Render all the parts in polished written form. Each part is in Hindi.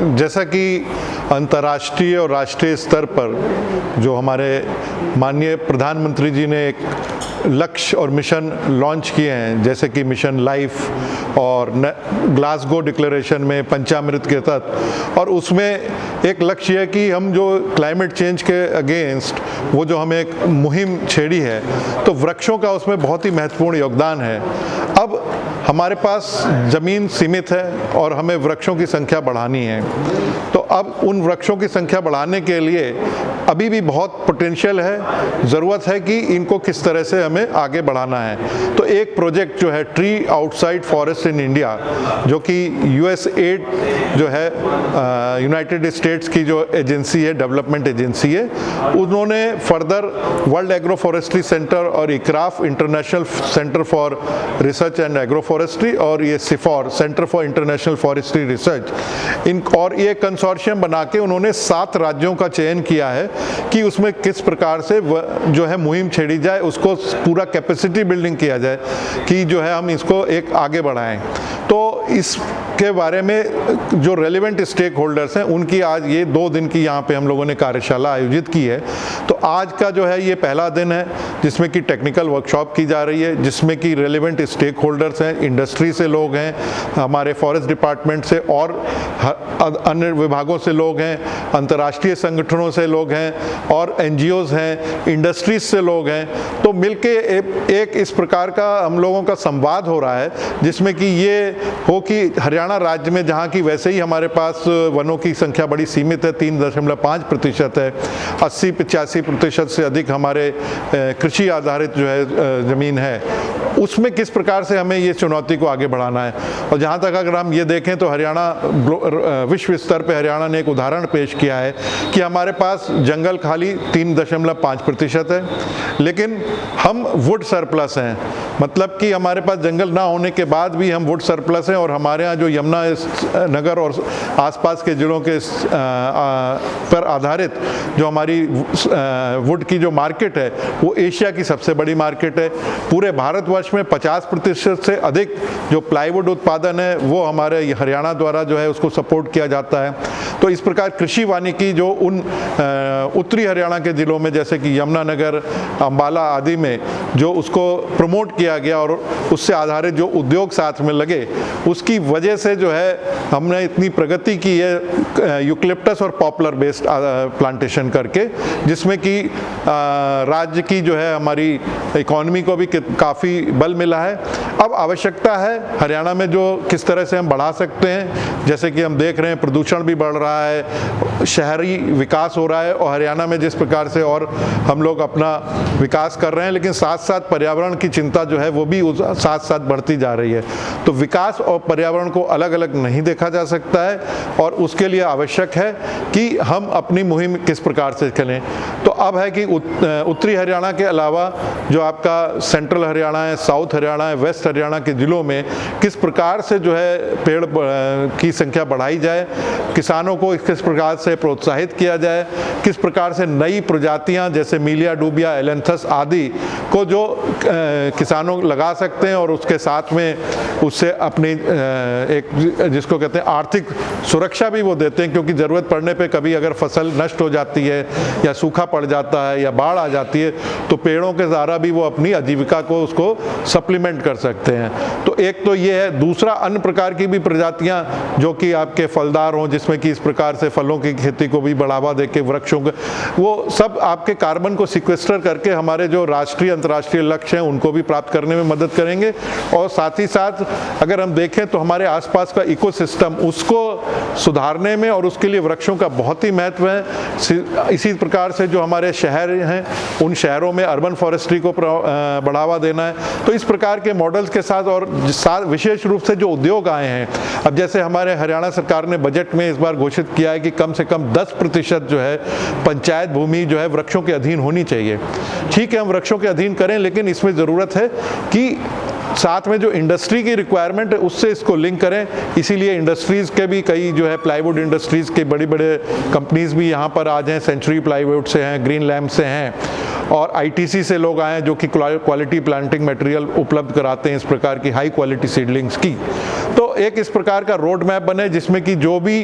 जैसा कि अंतर्राष्ट्रीय और राष्ट्रीय स्तर पर जो हमारे माननीय प्रधानमंत्री जी ने एक लक्ष्य और मिशन लॉन्च किए हैं, जैसे कि मिशन लाइफ और ग्लासगो डिक्लेरेशन में पंचामृत के तहत, और उसमें एक लक्ष्य है कि हम जो क्लाइमेट चेंज के अगेंस्ट वो जो हमें एक मुहिम छेड़ी है, तो वृक्षों का उसमें बहुत ही महत्वपूर्ण योगदान है। अब हमारे पास ज़मीन सीमित है और हमें वृक्षों की संख्या बढ़ानी है, तो अब उन वृक्षों की संख्या बढ़ाने के लिए अभी भी बहुत पोटेंशियल है। ज़रूरत है कि इनको किस तरह से हमें आगे बढ़ाना है। तो एक प्रोजेक्ट जो है tree outside forest in India, जो कि यूएसएड जो है यूनाइटेड स्टेट्स की जो एजेंसी है, डेवलपमेंट एजेंसी है, उन्होंने further world agro forestry centre और ICRAF international centre for research and agro forestry और ये CIFOR centre for international forestry research, इन और ये कंसोर्शियम बना के उन्होंने 7 राज्यों का चयन किया है कि उसमें किस प्रकार से जो है मुहिम छेड़ी जाए, उसको पूरा कैपेसिटी बिल्डिंग किया जाए कि जो है हम इसको एक आगे बढ़ाएं। तो इसके बारे में जो रेलिवेंट स्टेक होल्डर्स हैं उनकी आज ये 2 दिन की यहाँ पे हम लोगों ने कार्यशाला आयोजित की है। तो आज का जो है ये पहला दिन है जिसमें कि टेक्निकल वर्कशॉप की जा रही है, जिसमें कि रेलिवेंट स्टेक होल्डर्स हैं, इंडस्ट्री से लोग हैं, हमारे फॉरेस्ट डिपार्टमेंट से और अन्य विभागों से लोग हैं, अंतर्राष्ट्रीय संगठनों से लोग हैं और एनजीओज हैं, इंडस्ट्रीज से लोग हैं। तो मिलके एक इस प्रकार का हम लोगों का संवाद हो रहा है, जिसमें कि ये हो कि हरियाणा राज्य में, जहाँ की वैसे ही हमारे पास वनों की संख्या बड़ी सीमित है, 3.5% है, 80-85% से अधिक हमारे कृषि आधारित जो है ज़मीन है, उसमें किस प्रकार से हमें ये चुनौती को आगे बढ़ाना है। और जहाँ तक अगर हम ये देखें तो हरियाणा विश्व स्तर पे हरियाणा ने एक उदाहरण पेश किया है कि हमारे पास जंगल खाली 3.5% है, लेकिन हम वुड सरप्लस हैं, मतलब कि हमारे पास जंगल ना होने के बाद भी हम वुड सरप्लस हैं। और हमारे यहाँ जो यमुना नगर और आसपास के जिलों के पर आधारित जो हमारी वुड की जो मार्केट है वो एशिया की सबसे बड़ी मार्केट है। पूरे भारतवर्ष में 50% से अधिक जो प्लाईवुड उत्पादन है वो हमारे हरियाणा द्वारा जो है उसको सपोर्ट किया जाता है। तो इस प्रकार कृषि वानिकी जो उन उत्तरी हरियाणा के ज़िलों में जैसे कि यमुनानगर, अम्बाला आदि में जो उसको प्रमोट किया गया और उससे आधारित जो उद्योग साथ में लगे, उसकी वजह से जो है हमने इतनी प्रगति की है यूकलिप्टस और पॉपुलर बेस्ड प्लांटेशन करके, जिसमें कि राज्य की जो है हमारी इकोनॉमी को भी काफ़ी बल मिला है। अब आवश्यकता है हरियाणा में जो किस तरह से हम बढ़ा सकते हैं, जैसे कि हम देख रहे हैं प्रदूषण भी बढ़ रहा है, शहरी विकास हो रहा है और हरियाणा में जिस प्रकार से और हम लोग अपना विकास कर रहे हैं, लेकिन साथ साथ पर्यावरण की चिंता जो है वो भी साथ साथ बढ़ती जा रही है। तो विकास और पर्यावरण को अलग अलग नहीं देखा जा सकता है और उसके लिए आवश्यक है कि हम अपनी मुहिम किस प्रकार से चलें। तो अब है कि उत्तरी हरियाणा के अलावा जो आपका सेंट्रल हरियाणा है, साउथ हरियाणा है, वेस्ट हरियाणा के ज़िलों में किस प्रकार से जो है पेड़ की संख्या बढ़ाई जाए, किसानों को किस प्रकार से प्रोत्साहित किया जाए, किस प्रकार से नई प्रजातियां जैसे मीलिया डूबिया, एलेंथस आदि को जो किसानों लगा सकते हैं और उसके साथ में उससे अपनी एक जिसको कहते हैं आर्थिक सुरक्षा भी वो देते हैं, क्योंकि ज़रूरत पड़ने पे कभी अगर फसल नष्ट हो जाती है या सूखा पड़ जाता है या बाढ़ आ जाती है तो पेड़ों के द्वारा भी वो अपनी आजीविका को उसको सप्लीमेंट कर सकते हैं। तो एक तो ये है। दूसरा, अन्य प्रकार की भी प्रजातियां जो कि आपके फलदार हों, जिसमें कि इस प्रकार से फलों की खेती को भी बढ़ावा देके वृक्षों के वो सब आपके कार्बन को सिक्वेस्टर करके हमारे जो राष्ट्रीय अंतर्राष्ट्रीय लक्ष्य हैं उनको भी प्राप्त करने में मदद करेंगे। और साथ ही साथ अगर हम देखें तो हमारे आसपास का इकोसिस्टम उसको सुधारने में और उसके लिए वृक्षों का बहुत ही महत्व है। इसी प्रकार से जो हमारे शहर हैं उन शहरों में अर्बन फॉरेस्ट्री को बढ़ावा देना है। तो इस प्रकार के मॉडल्स के साथ और विशेष रूप से जो उद्योग आए हैं, अब जैसे हमारे हरियाणा सरकार ने बजट में इस बार घोषित किया है कि कम से कम 10% जो है पंचायत भूमि जो है वृक्षों के अधीन होनी चाहिए। ठीक है, हम वृक्षों के अधीन करें, लेकिन इसमें ज़रूरत है कि साथ में जो इंडस्ट्री की रिक्वायरमेंट है उससे इसको लिंक करें। इसीलिए इंडस्ट्रीज़ के भी कई जो है प्लाईवुड इंडस्ट्रीज़ के बड़ी बड़े कंपनीज़ भी यहाँ पर आज हैं, सेंचुरी प्लाईवुड से हैं, ग्रीन लैम्प से हैं और आईटीसी से लोग आए हैं जो कि क्वालिटी प्लांटिंग मटेरियल उपलब्ध कराते हैं इस प्रकार की हाई क्वालिटी सीडलिंग्स की। तो एक इस प्रकार का रोड मैप बने जिसमें कि जो भी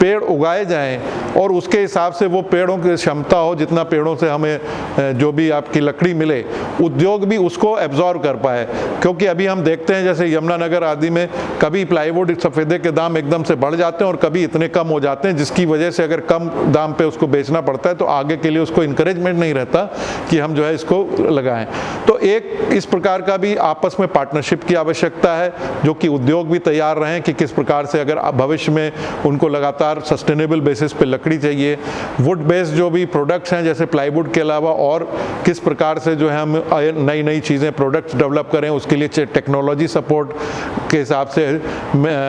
पेड़ उगाए जाएं और उसके हिसाब से वो पेड़ों की क्षमता हो, जितना पेड़ों से हमें जो भी आपकी लकड़ी मिले, उद्योग भी उसको एब्जॉर्ब कर पाए। क्योंकि अभी हम देखते हैं जैसे यमुनानगर आदि में कभी प्लाईवुड सफ़ेदे के दाम एकदम से बढ़ जाते हैं और कभी इतने कम हो जाते हैं, जिसकी वजह से अगर कम दाम पे उसको बेचना पड़ता है तो आगे के लिए उसको इंकरेजमेंट नहीं रहता कि हम जो है इसको लगाएं। तो एक इस प्रकार का भी आपस में पार्टनरशिप की आवश्यकता है, जो कि उद्योग भी तैयार रहें कि किस प्रकार से अगर भविष्य में उनको लगातार सस्टेनेबल बेसिस पे लकड़ी चाहिए, वुड बेस्ड जो भी प्रोडक्ट्स हैं जैसे प्लाईवुड के अलावा और किस प्रकार से जो है हम नई नई चीज़ें प्रोडक्ट्स डेवलप करें, उसके लिए टेक्नोलॉजी सपोर्ट के हिसाब से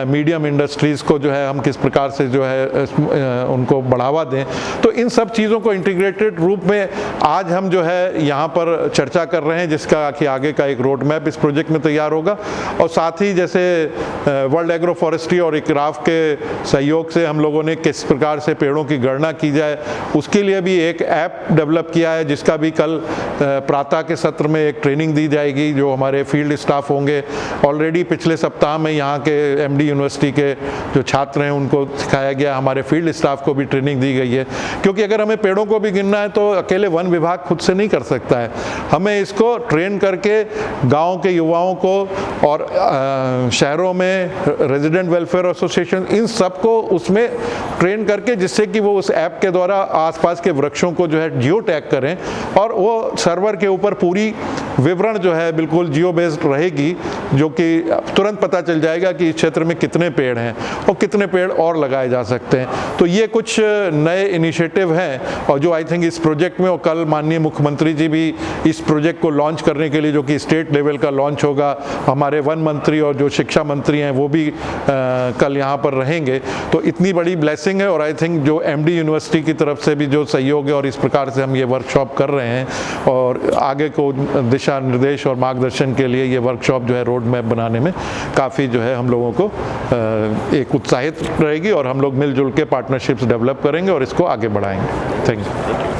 मीडियम इंडस्ट्रीज़ को जो है हम किस प्रकार से जो है उनको बढ़ावा दें। तो इन सब चीज़ों को इंटीग्रेटेड रूप में आज हम जो है यहाँ पर चर्चा कर रहे हैं, जिसका कि आगे का एक रोड मैप इस प्रोजेक्ट में तैयार होगा। और साथ ही जैसे वर्ल्ड एग्रो फॉरेस्ट्री और इक्राफ के सहयोग से हम लोगों ने किस प्रकार से पेड़ों की गणना की जाए, उसके लिए भी एक ऐप डेवलप किया है, जिसका भी कल प्रातः के सत्र में एक ट्रेनिंग दी जाएगी जो हमारे फील्ड स्टाफ होंगे। ऑलरेडी पिछले सप्ताह में यहाँ के एमडी यूनिवर्सिटी के जो छात्र हैं उनको सिखाया गया, हमारे फील्ड स्टाफ को भी ट्रेनिंग दी गई है। क्योंकि अगर हमें पेड़ों को भी गिनना है तो अकेले वन विभाग खुद से नहीं कर सकता है, हमें इसको ट्रेन करके गाँव के युवाओं को और शहरों में रेजिडेंट वेलफेयर एसोसिएशन, इन सबको उसमें ट्रेन करके, जिससे कि वो उस ऐप के द्वारा आसपास के वृक्षों को जो है जियो टैग करें और वो सर्वर के ऊपर पूरी विवरण जो है बिल्कुल जियो बेस्ड रहेगी, जो कि तुरंत पता चल जाएगा कि इस क्षेत्र में कितने पेड़ हैं और कितने पेड़ और लगाए जा सकते हैं। तो ये कुछ नए इनिशिएटिव हैं और जो आई थिंक इस प्रोजेक्ट में, और कल माननीय मुख्यमंत्री जी भी इस प्रोजेक्ट को लॉन्च करने के लिए, जो कि स्टेट लेवल का लॉन्च होगा, हमारे वन मंत्री और जो शिक्षा मंत्री हैं वो भी कल यहाँ पर रहेंगे। तो इतनी बड़ी ब्लेसिंग है और आई थिंक जो एमडी यूनिवर्सिटी की तरफ से भी जो सहयोग है और इस प्रकार से हम ये वर्कशॉप कर रहे हैं और आगे को दिशा निर्देश और मार्गदर्शन के लिए ये वर्कशॉप जो है रोड मैप बनाने में काफ़ी जो है हम लोगों को एक उत्साहित रहेगी और हम लोग मिलजुल के पार्टनरशिप्स डेवलप करेंगे और इसको आगे बढ़ाएंगे। Thank you.